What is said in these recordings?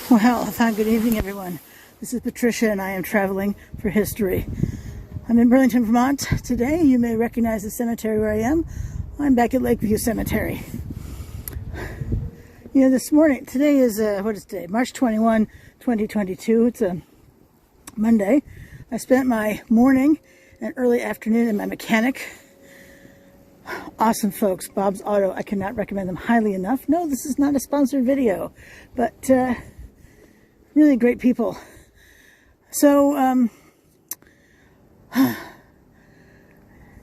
Well, good evening, everyone. This is Patricia, and I am traveling for history. I'm in Burlington, Vermont today. You may recognize the cemetery where I am. I'm back at Lakeview Cemetery. You know, this morning, today is, what is today? March 21, 2022. It's a Monday. I spent my morning and early afternoon at my mechanic. Awesome folks, Bob's Auto. I cannot recommend them highly enough. No, this is not a sponsored video, but really great people. So, that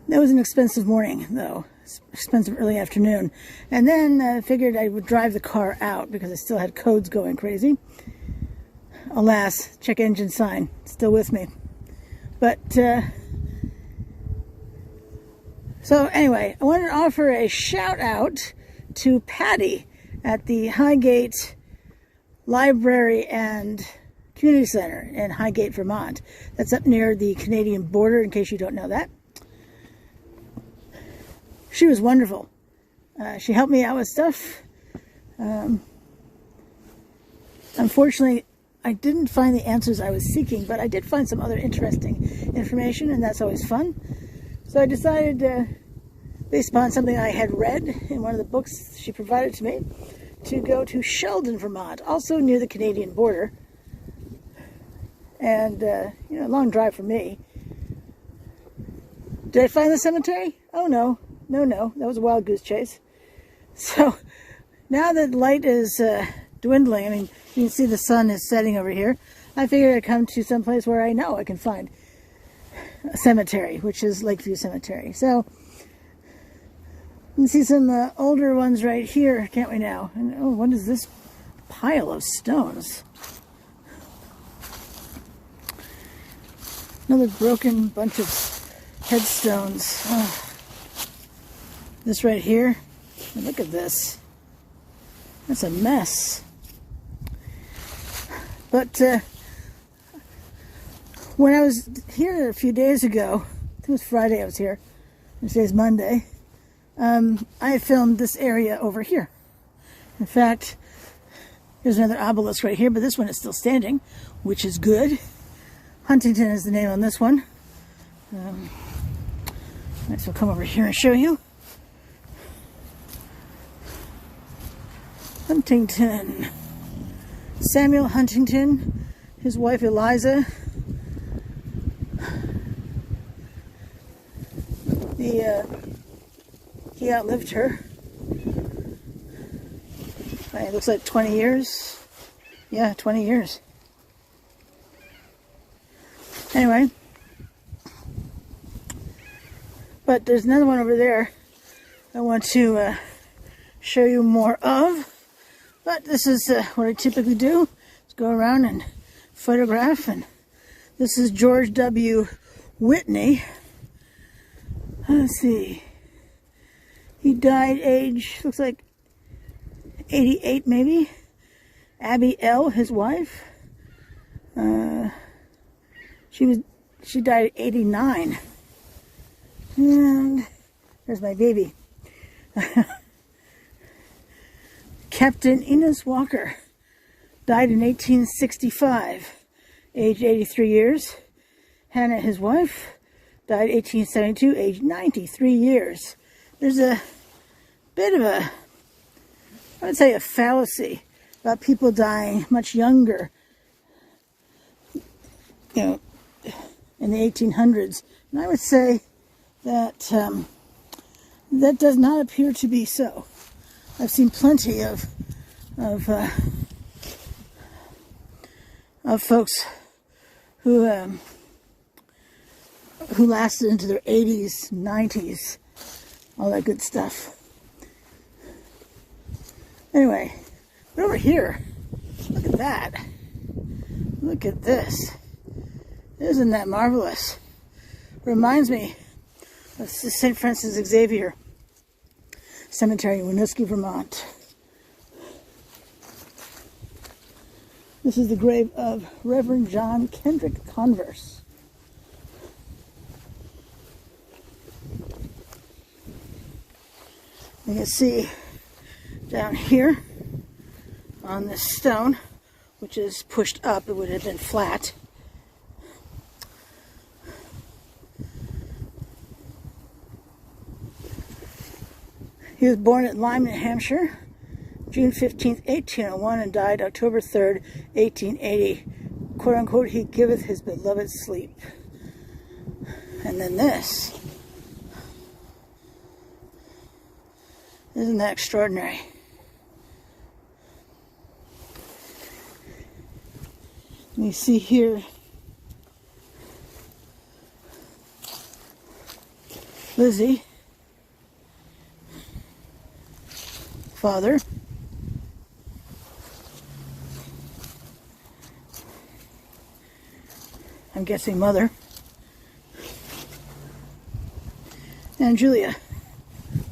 was an expensive morning, though. Expensive early afternoon. And then I figured I would drive the car out because I still had codes going crazy. Alas, check engine sign, still with me. But, so anyway, I wanted to offer a shout out to Patty at the Highgate Library and Community Center in Highgate, Vermont. That's up near the Canadian border, in case you don't know that. She was wonderful. She helped me out with stuff. Unfortunately, I didn't find the answers I was seeking, but I did find some other interesting information, and that's always fun. So I decided, based upon something I had read in one of the books she provided to me, to go to Sheldon, Vermont, also near the Canadian border. And, you know, a long drive for me. Did I find the cemetery? Oh, no. No. That was a wild goose chase. So, now that light is dwindling, I mean, you can see the sun is setting over here, I figured I'd come to some place where I know I can find a cemetery, which is Lakeview Cemetery. So, you can see some older ones right here, can't we now? And, oh, what is this pile of stones? Another broken bunch of headstones. Oh. This right here, look at this. That's a mess. But when I was here a few days ago, I think it was Friday I was here, and today's Monday, I filmed this area over here. In fact, here's another obelisk right here, but this one is still standing, which is good. Huntington is the name on this one. Might as well come over here and show you. Huntington. Samuel Huntington, his wife Eliza. He outlived her. It looks like 20 years. Yeah, 20 years. Anyway. But there's another one over there I want to show you more of. But this is what I typically do, is go around and photograph. And this is George W. Whitney. Let's see. He died age, looks like 88 maybe. Abby L., his wife. She died at 89. And there's my baby. Captain Enos Walker died in 1865, age 83 years. Hannah, his wife, died 1872, age 93 years. There's a bit of a, I would say, a fallacy about people dying much younger, you know, in the 1800s. And I would say that that does not appear to be so. I've seen plenty of folks who lasted into their 80s, 90s, all that good stuff. Anyway, but over here, look at that. Look at this. Isn't that marvelous? Reminds me of St. Francis Xavier Cemetery in Winooski, Vermont. This is the grave of Reverend John Kendrick Converse. You can see down here on this stone which is pushed up. It would have been flat. He was born at Lyme, New Hampshire, June 15th, 1801, and died October 3rd, 1880. Quote unquote, he giveth his beloved sleep. And then this. Isn't that extraordinary? You see here Lizzie, father, I'm guessing mother, and Julia.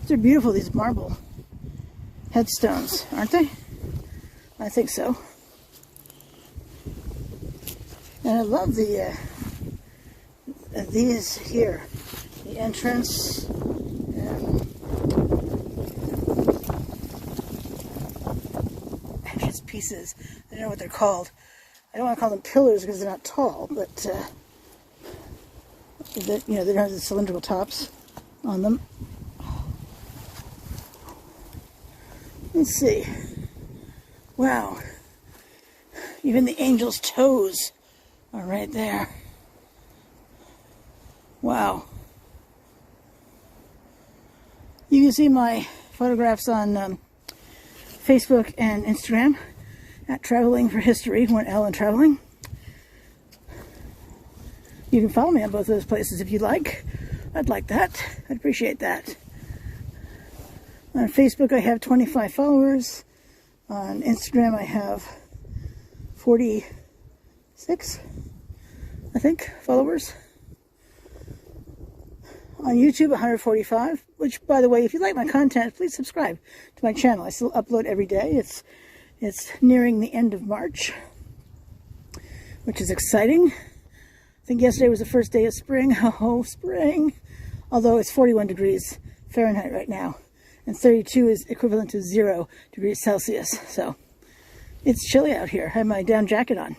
They're beautiful, these marble headstones, aren't they? I think so. And I love the these here, the entrance. Entrance pieces. I don't know what they're called. I don't want to call them pillars because they're not tall, but you know, they don't have the cylindrical tops on them. Let's see. Wow. Even the angel's toes are right there. Wow. You can see my photographs on Facebook and Instagram at Traveling for History, 1L and Traveling. You can follow me on both of those places if you'd like. I'd like that. I'd appreciate that. On Facebook, I have 25 followers. On Instagram, I have 46, I think, followers. On YouTube, 145, which, by the way, if you like my content, please subscribe to my channel. I still upload every day. It's nearing the end of March, which is exciting. I think yesterday was the first day of spring. Oh, spring! Although it's 41 degrees Fahrenheit right now, and 32 is equivalent to 0 degrees Celsius. So it's chilly out here. I have my down jacket on.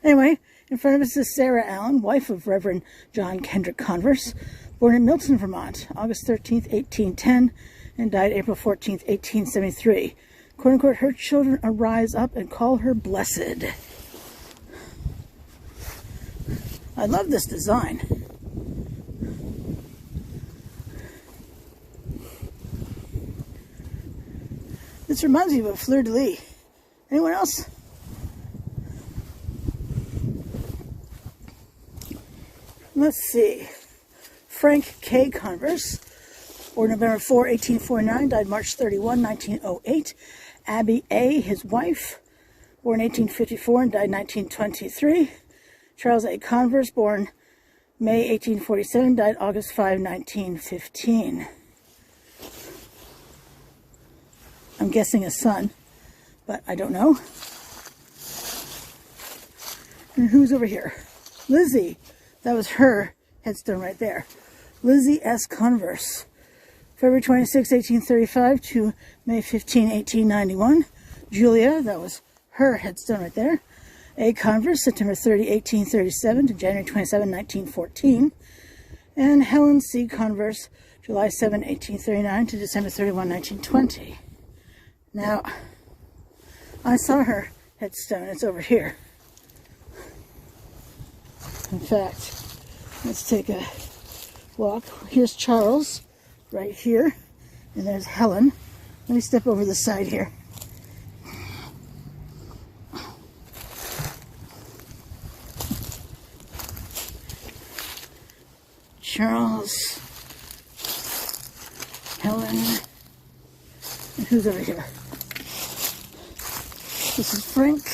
Anyway, in front of us is Sarah Allen, wife of Reverend John Kendrick Converse, born in Milton, Vermont, August 13th, 1810, and died April 14th, 1873. Quote unquote, her children arise up and call her blessed. I love this design. This reminds me of a fleur-de-lis. Anyone else? Let's see. Frank K. Converse, born November 4, 1849, died March 31, 1908. Abby A., his wife, born 1854 and died 1923. Charles A. Converse, born May 1847, died August 5, 1915. I'm guessing a son, but I don't know. And who's over here? Lizzie. That was her headstone right there. Lizzie S. Converse. February 26, 1835 to May 15, 1891. Julia, that was her headstone right there. A. Converse, September 30, 1837 to January 27, 1914. And Helen C. Converse, July 7, 1839 to December 31, 1920. Now, I saw her headstone. It's over here. In fact, let's take a walk. Here's Charles, right here. And there's Helen. Let me step over the side here. Charles, Helen, and who's over here? This is Frank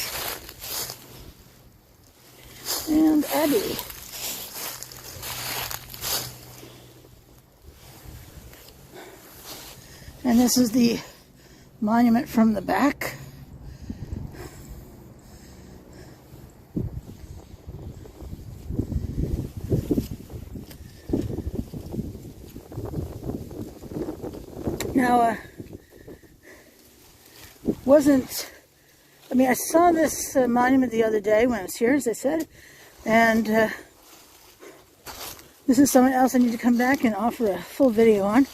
and Abby. And this is the monument from the back. Now, mean, I saw this monument the other day when I was here, as I said, and this is someone else I need to come back and offer a full video on.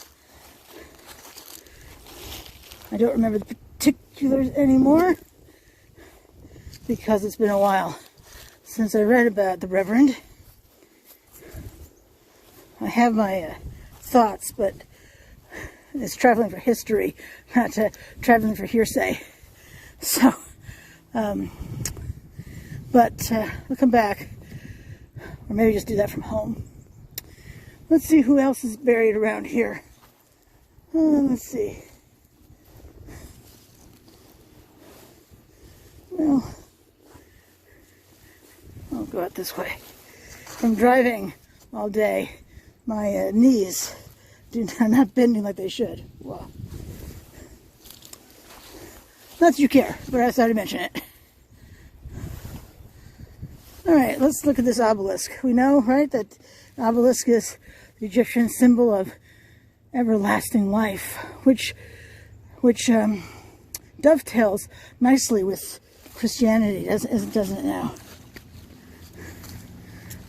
I don't remember the particulars anymore because it's been a while since I read about the Reverend. I have my thoughts, but it's traveling for history, not traveling for hearsay. So, but we'll come back, or maybe just do that from home. Let's see who else is buried around here. Let's see. Well, I'll go out this way. From driving all day, my knees are not bending like they should. Well, not that you care, but I thought I'd mention it. All right, let's look at this obelisk. We know, right, that obelisk is the Egyptian symbol of everlasting life, which dovetails nicely with Christianity, doesn't it now?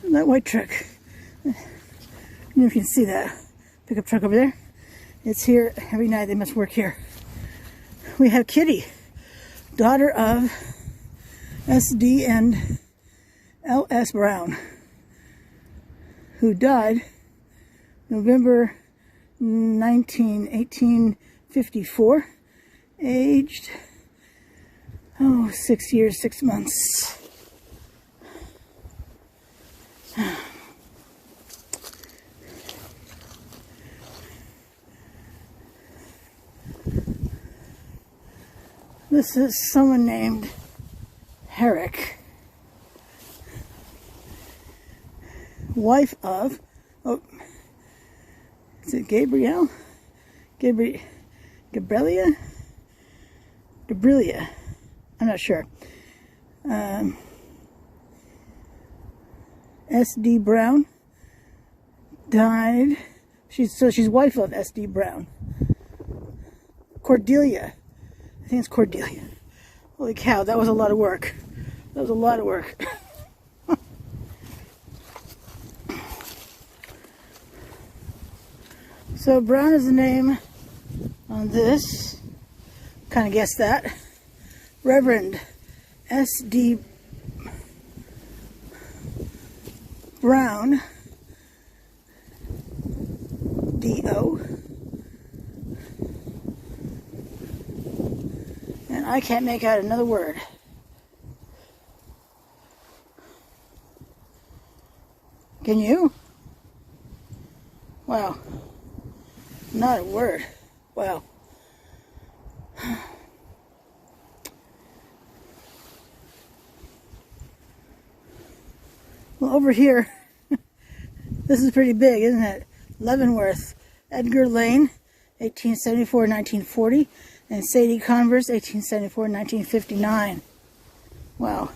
And that white truck. I don't know if you can see that pickup truck over there. It's here every night. They must work here. We have Kitty, daughter of S.D. and L.S. Brown, who died November 1854, aged 6 years, 6 months. This is someone named Herrick, wife of, is it Gabrielle? Gabriella? I'm not sure. S.D. Brown died. She's wife of S.D. Brown. Cordelia. I think it's Cordelia. Holy cow, that was a lot of work. That was a lot of work. So Brown is the name on this. Kind of guessed that. Reverend S.D. Brown, D.O. And I can't make out another word. Can you? Wow. Not a word. Wow. Well, over here, this is pretty big, isn't it? Leavenworth, Edgar Lane, 1874-1940, and Sadie Converse, 1874-1959. Wow.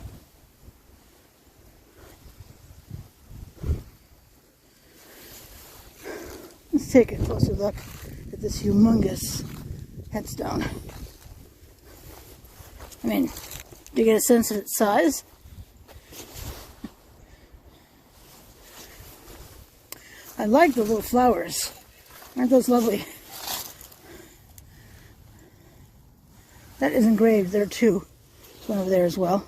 Let's take a closer look at this humongous headstone. I mean, do you get a sense of its size? I like the little flowers. Aren't those lovely? That is engraved there too. One over there as well.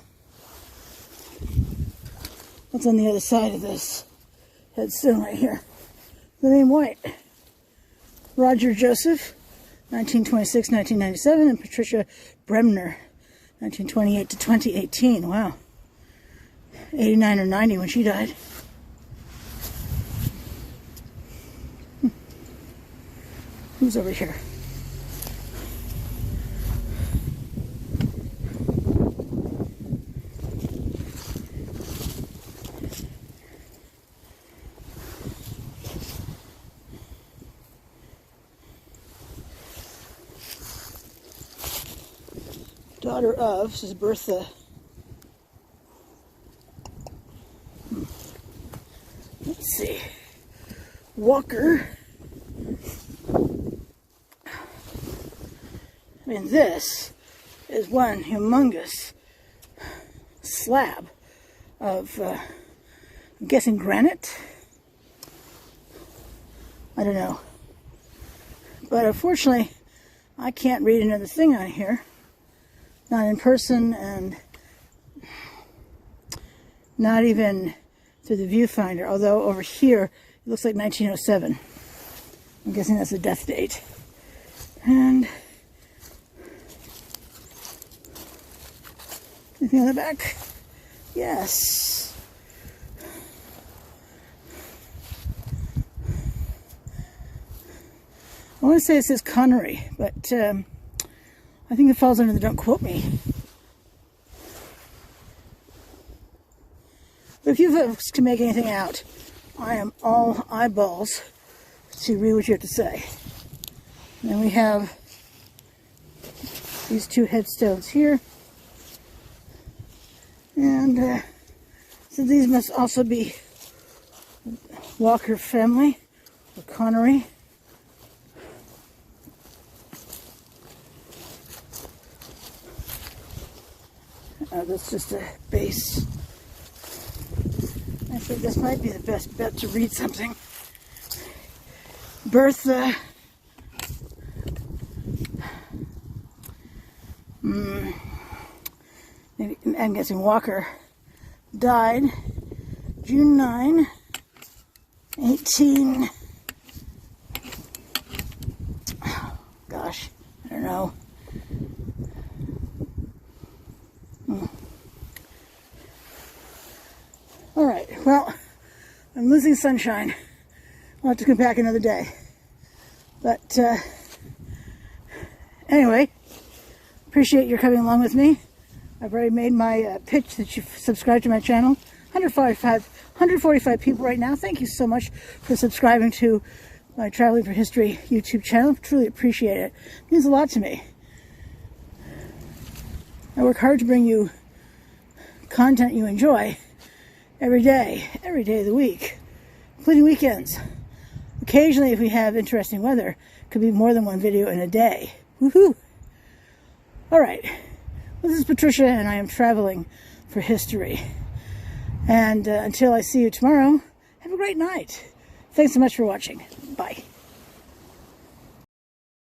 What's on the other side of this headstone right here? The name White. Roger Joseph, 1926-1997, and Patricia Bremner, 1928 to 2018. Wow. 89 or 90 when she died. Who's over here? Daughter of, this is Bertha. Let's see. Walker. I mean, this is one humongous slab of, I'm guessing granite. I don't know. But unfortunately, I can't read another thing on here. Not in person and not even through the viewfinder. Although over here, it looks like 1907. I'm guessing that's the death date. And anything on the back? Yes. I want to say it says Connery, but I think it falls under the don't quote me. But if you folks can make anything out, I am all eyeballs to read what you have to say. And then we have these two headstones here. And so these must also be Walker family or Connery. That's just a base. I think this might be the best bet to read something. Bertha. I'm guessing Walker died June 9, 18. Oh, gosh, I don't know. All right, well, I'm losing sunshine. I'll have to come back another day. But anyway, appreciate your coming along with me. I've already made my pitch that you've subscribed to my channel. 145 people right now. Thank you so much for subscribing to my Traveling for History YouTube channel. Truly appreciate it. It means a lot to me. I work hard to bring you content you enjoy every day of the week, including weekends. Occasionally, if we have interesting weather, it could be more than one video in a day. Woohoo! All right. Well, this is Patricia, and I am traveling for history. And until I see you tomorrow, have a great night. Thanks so much for watching. Bye.